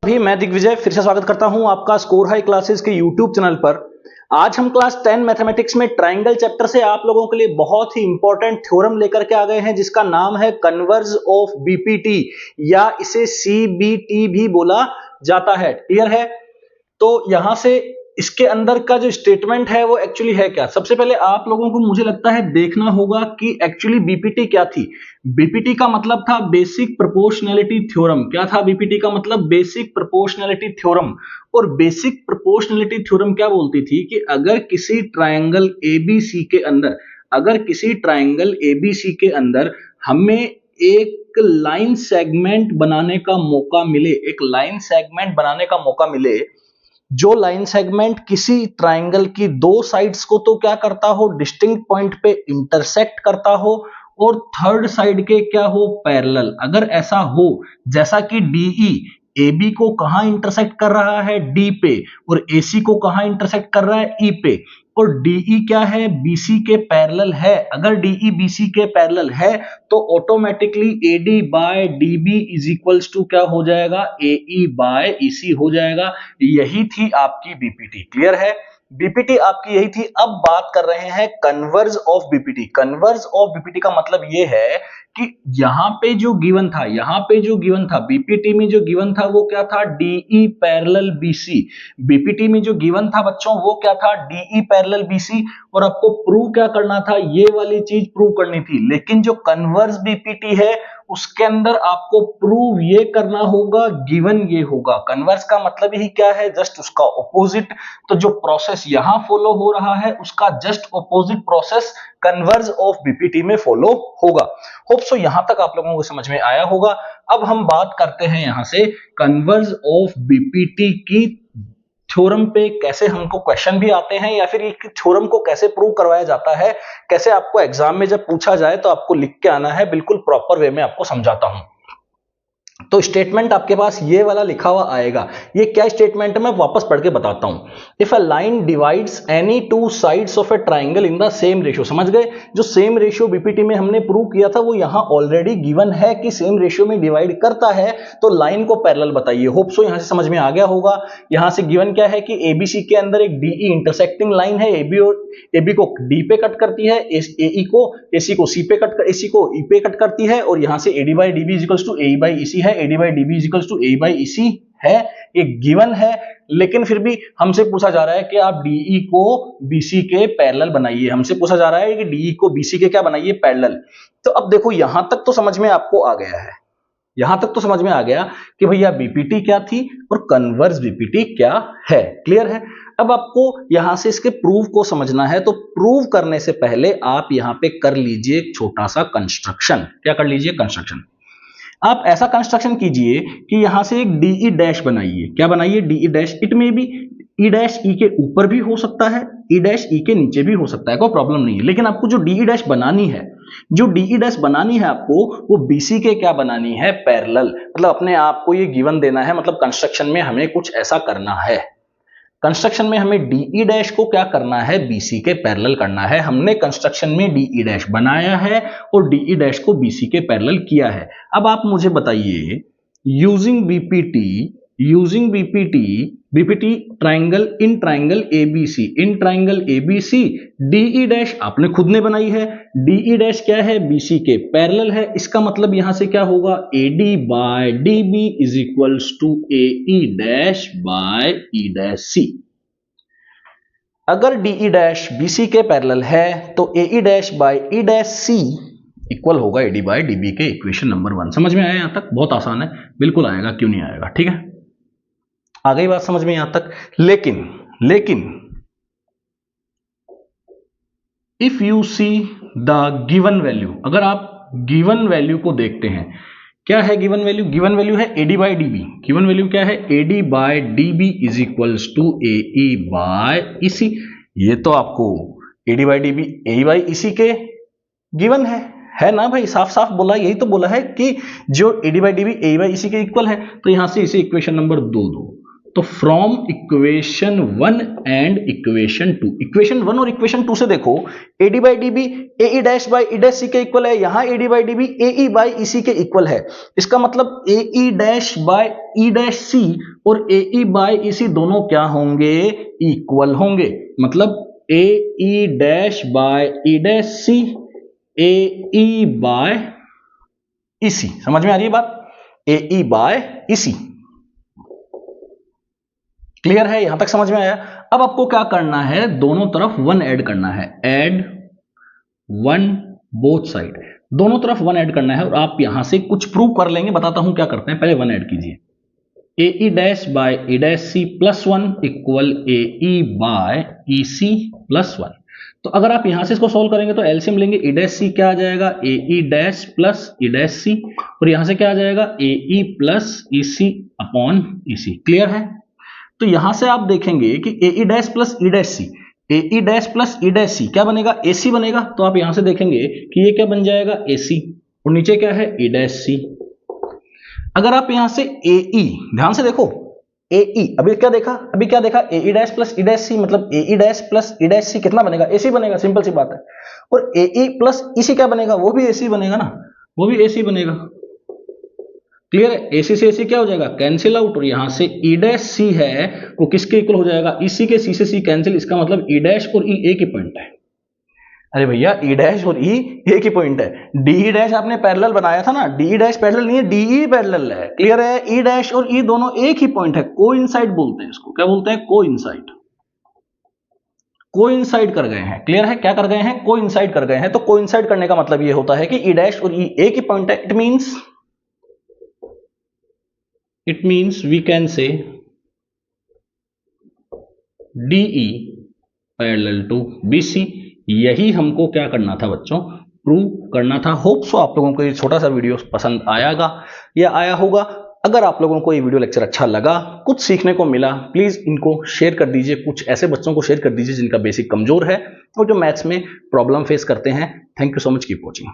भी मैं दिग्विजय फिर से स्वागत करता हूं आपका स्कोर हाई क्लासेस के यूट्यूब चैनल पर। आज हम क्लास 10 मैथमेटिक्स में ट्राइंगल चैप्टर से आप लोगों के लिए बहुत ही इंपॉर्टेंट थ्योरम लेकर के आ गए हैं जिसका नाम है कन्वर्ज ऑफ बीपीटी या इसे सीबीटी भी बोला जाता है। क्लियर है? तो यहां से इसके अंदर का जो स्टेटमेंट है वो एक्चुअली है क्या। सबसे पहले आप लोगों को मुझे लगता है देखना होगा कि एक्चुअली बीपीटी क्या थी। बीपीटी का मतलब था बेसिक प्रोपोर्शनैलिटी थ्योरम। क्या था बीपीटी का मतलब? Basic proportionality theorem. और बेसिक प्रोपोर्शनैलिटी थ्योरम क्या बोलती थी कि अगर किसी ट्रायंगल एबीसी के अंदर हमें एक लाइन सेगमेंट बनाने का मौका मिले, जो लाइन सेगमेंट किसी ट्रायंगल की दो साइड्स को तो क्या करता हो, डिस्टिंक्ट पॉइंट पे इंटरसेक्ट करता हो और थर्ड साइड के क्या हो, पैरेलल। अगर ऐसा हो जैसा कि डीई AB को कहां इंटरसेक्ट कर रहा है, D पे, और AC को कहां इंटरसेक्ट कर रहा है, E पे, और DE क्या है, BC के पैरेलल है। अगर DE BC के पैरेलल है तो automatically AD by DB is equals to क्या हो जाएगा, AE बाय EC हो जाएगा। यही थी आपकी बीपीटी। क्लियर है? बीपीटी आपकी यही थी। अब बात कर रहे हैं converse of BPT. Converse of BPT का मतलब यह है कि यहां पे जो गिवन था बीपीटी में जो गिवन था वो क्या था, डीई पैरेलल बीसी। बीपीटी में जो गिवन था बच्चों वो क्या था, डीई पैरेलल बीसी। और आपको प्रूव क्या करना था, ये वाली चीज प्रूव करनी थी। लेकिन जो कन्वर्ज बीपीटी है उसके अंदर आपको प्रूव ये करना होगा, गिवन ये होगा। कन्वर्स का मतलब ही क्या है, जस्ट उसका ऑपोजिट। तो जो प्रोसेस यहां फॉलो हो रहा है उसका just opposite process converse of BPT में फॉलो होगा। होप सो यहां तक आप लोगों को समझ में आया होगा। अब हम बात करते हैं यहां से कन्वर्ज ऑफ बीपीटी की थ्योरम पे। कैसे हमको क्वेश्चन भी आते हैं या फिर एक थ्योरम को कैसे प्रूव करवाया जाता है, कैसे आपको एग्जाम में जब पूछा जाए तो आपको लिख के आना है, बिल्कुल प्रॉपर वे में आपको समझाता हूं। तो स्टेटमेंट आपके पास ये वाला लिखा हुआ आएगा। ये क्या स्टेटमेंट है मैं वापस पढ़ के बताता हूं। If a line divides any two sides of a triangle in the same ratio. समझ गए? जो सेम रेशियो बीपीटी में हमने प्रूव किया था वो यहां ऑलरेडी गिवन है कि सेम रेशियो में डिवाइड करता है, तो लाइन को पैरेलल बताइए। होप सो यहां से समझ में आ गया होगा। यहां से गिवन क्या है कि एबीसी के अंदर एक डीई इंटरसेक्टिंग लाइन है। एबी को डी पे कट करती है, एई को एसी को सी पे कट, एसी को ई पे कट करती है, और यहां से AD by DB equals to AE by EC है, AD by DB equals to AE by EC है। ये गिवन है, लेकिन फिर भी हमसे पूछा जा रहा है कि आप डीई को बीसी के पैरेलल बनाइए। हमसे पूछा जा रहा है कि डीई को बीसी के क्या बनाइए, पैरेलल। तो अब देखो यहां तक तो समझ में आपको आ गया है, यहां तक तो समझ में आ गया कि भैया बीपीटी क्या थी और कन्वर्ज बीपीटी क्या है। क्लियर है? अब आपको यहां से इसके प्रूफ को समझना है, तो प्रूव करने से पहले आप यहां पे कर लीजिए एक छोटा सा कंस्ट्रक्शन। क्या कर लीजिए? कंस्ट्रक्शन। आप ऐसा कंस्ट्रक्शन कीजिए कि यहां से एक डीई डैश बनाइए। क्या बनाइए? DE dash. इट में भी ई डैश ई के ऊपर भी हो सकता है, ई डैश ई के नीचे भी हो सकता है, कोई प्रॉब्लम नहीं है। लेकिन आपको जो डीई डैश बनानी है, आपको वो बीसी के क्या बनानी है, पैरेलल। मतलब अपने आप को ये गिवन देना है, मतलब कंस्ट्रक्शन में हमें कुछ ऐसा करना है। कंस्ट्रक्शन में हमें डीई डैश को क्या करना है, बीसी के पैरेलल करना है। हमने कंस्ट्रक्शन में डीई डैश बनाया है और डीई डैश को बीसी के पैरेलल किया है। अब आप मुझे बताइए, using BPT triangle ABC, DE dash आपने खुद ने बनाई है। डीई डैश क्या है, बीसी के पैरेलल है। इसका मतलब यहां से क्या होगा, AD by DB is equals to AE dash by E dash C. अगर डीई डैश बीसी के पैरेलल है तो AE dash by E dash C equal होगा एडी बाय डीबी के। इक्वेशन नंबर 1 समझ में आया? यहां तक बहुत आसान है, बिल्कुल आएगा, क्यों नहीं आएगा। ठीक है, आ गई बात समझ में यहां तक। लेकिन if you see the given value, अगर आप गिवन वैल्यू को देखते हैं, क्या है गिवन वैल्यू? गिवन वैल्यू है AD by DB. Given value क्या है, AD by DB is equals to AE by EC. ये तो आपको AD by DB AE by EC के गिवन है ना भाई, साफ साफ बोला, यही तो बोला है कि जो AD by DB AE by EC के इक्वल है। तो यहां से इसे इक्वेशन नंबर 2 दो, तो from equation 1 and equation 2, equation 1 और इक्वेशन 2 से देखो A D by D B A E dash by E dash C के इक्वल है, यहां A D by D B A E by E C के equal है। इसका मतलब A E dash by E dash C और A E by E सी दोनों क्या होंगे, इक्वल होंगे। मतलब A E dash by E dash C A E by E C, समझ में आ रही है बात, ए E by E C. Clear है, यहां तक समझ में आया। अब आपको क्या करना है, दोनों तरफ 1 ऐड करना है, ऐड 1 बोथ साइड, दोनों तरफ 1 ऐड करना है। और आप यहां से कुछ प्रूव कर लेंगे, बताता हूं क्या करते हैं। पहले 1 ऐड कीजिए, A E dash by A dash C plus 1 equal A E by E C plus 1। तो अगर आप यहां से इसको सॉल्व करेंगे तो एलसीएम लेंगे, ई डैश सी क्या आ जाएगा, A E dash plus E dash C, और यहां से क्या आ जाएगा, A E plus E C upon E C. Clear है। तो यहां से आप देखेंगे कि A E dash plus E dash C, A E dash plus E dash C क्या बनेगा, ए सी बनेगा। तो आप यहां से देखेंगे कि ये क्या बन जाएगा, ए सी, और नीचे क्या है, ई डैश सी। अगर आप यहां से ए ई, ध्यान से देखो, ए ई अभी क्या देखा, A E dash plus E dash C, मतलब A E dash plus E dash C कितना बनेगा, ए सी बनेगा, सिंपल सी बात है। और ए ई प्लस ई सी क्या बनेगा, वो भी ए सी बनेगा ना, वो भी ए सी बनेगा। क्लियर है, एसी से एसी क्या हो जाएगा, कैंसिल आउट, और यहां से ई डैश सी है वो किसके इक्वल हो जाएगा, इसी के सी से सी कैंसिल। इसका मतलब ई डैश और ई एक ही पॉइंट है। अरे भैया ई डैश और ई एक ही पॉइंट है। डी डैश आपने पैरेलल बनाया था ना, डी डैश पैरेलल नहीं है, डी पैरेलल है। क्लियर है, ई डैश और ई दोनों एक ही पॉइंट है, कोइंसाइड बोलते हैं इसको। क्या बोलते हैं, कोइंसाइड, कोइंसाइड कर गए हैं। क्लियर है, क्या कर गए हैं, कोइंसाइड कर गए हैं। तो कोइंसाइड करने का मतलब ये होता है कि ई डैश और ई एक ही पॉइंट है। It means we can say DE parallel to BC। यही हमको क्या करना था बच्चों, प्रूव करना था। होप सो आप लोगों को ये छोटा सा वीडियो पसंद आएगा या आया होगा। अगर आप लोगों को ये वीडियो लेक्चर अच्छा लगा, कुछ सीखने को मिला, प्लीज इनको शेयर कर दीजिए, कुछ ऐसे बच्चों को शेयर कर दीजिए जिनका बेसिक कमजोर है और जो मैथ्स में प्रॉब्लम फेस करते हैं। Thank you so much, keep watching.